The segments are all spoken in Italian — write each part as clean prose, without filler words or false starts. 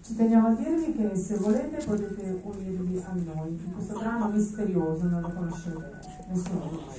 Ci teniamo a dirvi che se volete potete unirvi a noi in questo brano misterioso, non lo conoscete nessuno di voi.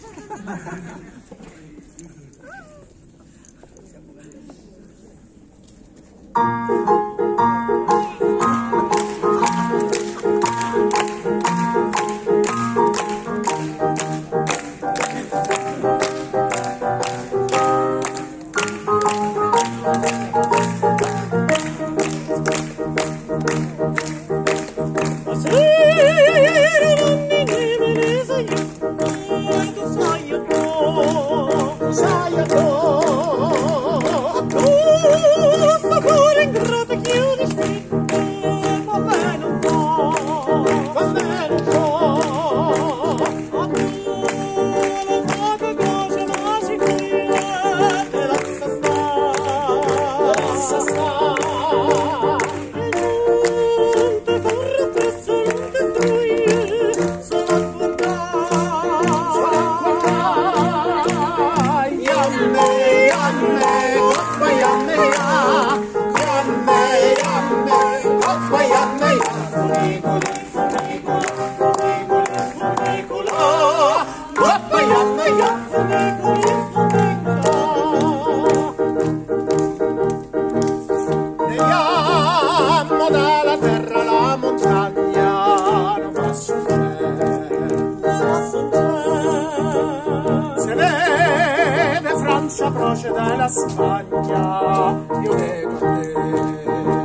Procede la Spagna, io nego a te,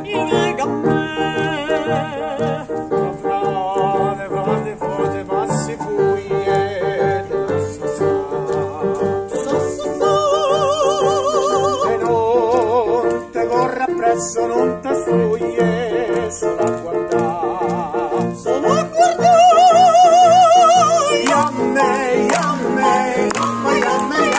io nego a me, fra le frate forte passi fuie della e non te corre appresso, non te fuglie, solo a guardare, solo a guardare, yamme, yamme, poi yamme,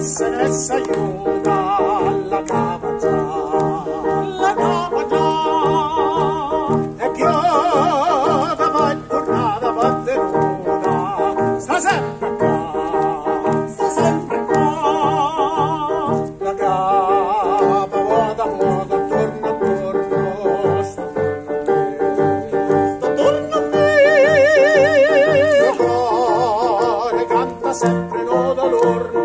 se ne s'aiuta la capa già, e che io da voi tornata batteruta, sta sempre qua, la capa vuota, torna attorno, sta torna a me, il cuore canta sempre no d'allorno.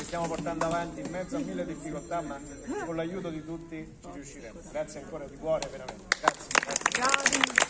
Stiamo portando avanti in mezzo a mille difficoltà, ma con l'aiuto di tutti ci riusciremo. Grazie ancora di cuore, veramente. Grazie.